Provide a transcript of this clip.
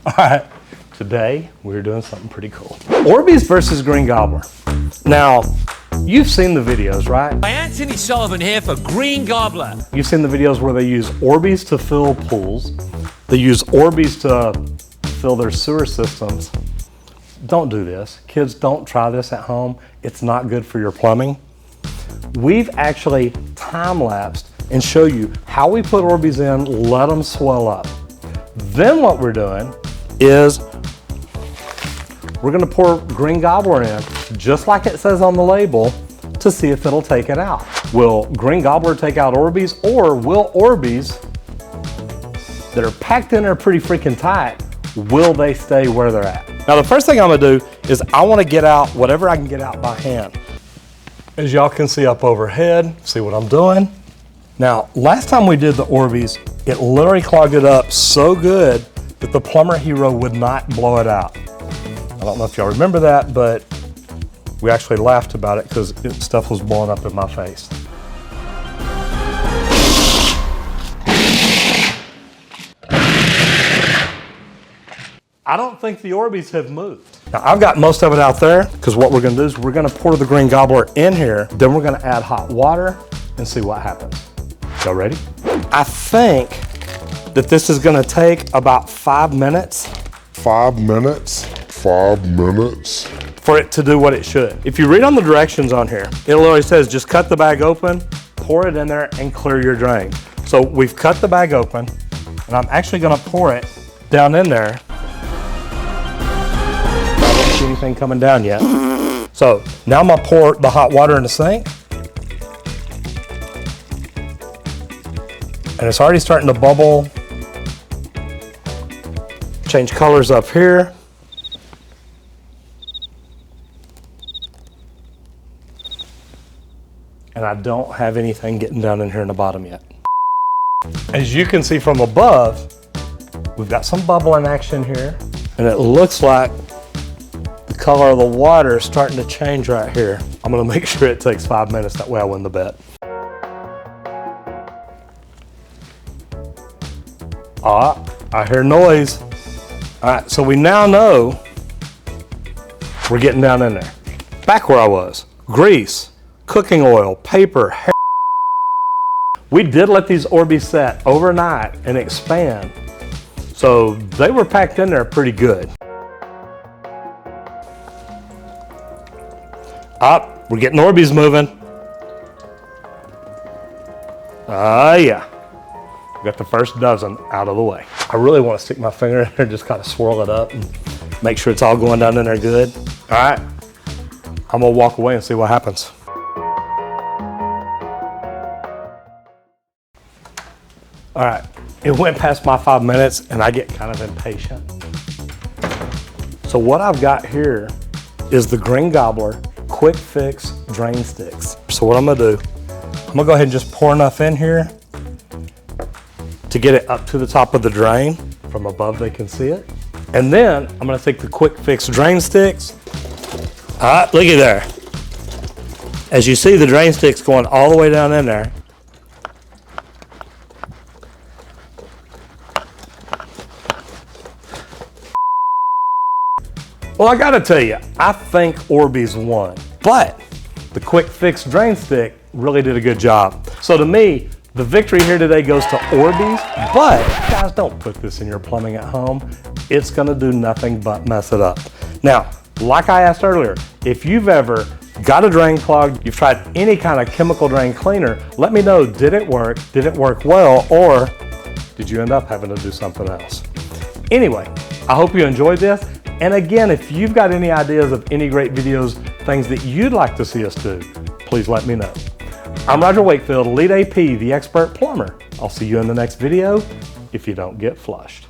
All right, today we're doing something pretty cool. Orbeez versus Green Gobbler. Now, you've seen the videos, right? By Anthony Sullivan here for Green Gobbler. You've seen the videos where they use Orbeez to fill pools. They use Orbeez to fill their sewer systems. Don't do this. Kids, don't try this at home. It's not good for your plumbing. We've actually time-lapsed and show you how we put Orbeez in, let them swell up. Then what we're doing is we're gonna pour Green Gobbler in, just like it says on the label, to see if it'll take it out. Will Green Gobbler take out Orbeez, or will Orbeez, that are packed in there pretty freaking tight, will they stay where they're at? Now the first thing I'm gonna do is I wanna get out whatever I can get out by hand. As y'all can see up overhead, see what I'm doing? Now, last time we did the Orbeez, it literally clogged it up so good that the Plumber Hero would not blow it out. I don't know if y'all remember that, but we actually laughed about it because stuff was blowing up in my face. I don't think the Orbeez have moved. Now I've got most of it out there because what we're gonna do is we're gonna pour the Green Gobbler in here, then we're gonna add hot water and see what happens. Y'all ready? I think that this is gonna take about 5 minutes. 5 minutes? 5 minutes? For it to do what it should. If you read on the directions on here, it literally says just cut the bag open, pour it in there, and clear your drain. So we've cut the bag open, and I'm actually gonna pour it down in there. I don't see anything coming down yet. So now I'm gonna pour the hot water in the sink. And it's already starting to bubble. Change colors up here. And I don't have anything getting down in here in the bottom yet. As you can see from above, we've got some bubbling action here. And it looks like the color of the water is starting to change right here. I'm gonna make sure it takes 5 minutes, that way I win the bet. I hear noise. All right, so we now know we're getting down in there. Back where I was, grease, cooking oil, paper, hair. We did let these Orbeez set overnight and expand. So they were packed in there pretty good. We're getting Orbeez moving. Yeah. Got the first dozen out of the way. I really want to stick my finger in there and just kind of swirl it up and make sure it's all going down in there good. All right, I'm gonna walk away and see what happens. All right, it went past my 5 minutes and I get kind of impatient. So what I've got here is the Green Gobbler Quick Fix Drain Sticks. So what I'm gonna do, I'm gonna go ahead and just pour enough in here to get it up to the top of the drain. From above they can see it. And then I'm gonna take the Quick Fix drain sticks. All right, looky there. As you see, the drain sticks going all the way down in there. Well, I gotta tell you, I think Orbeez won, but the Quick Fix drain stick really did a good job. So to me, the victory here today goes to Orbeez, but guys, don't put this in your plumbing at home. It's gonna do nothing but mess it up. Now, like I asked earlier, if you've ever got a drain clogged, you've tried any kind of chemical drain cleaner, let me know, did it work well, or did you end up having to do something else? Anyway, I hope you enjoyed this. And again, if you've got any ideas of any great videos, things that you'd like to see us do, please let me know. I'm Roger Wakefield, Lead AP, the expert plumber. I'll see you in the next video if you don't get flushed.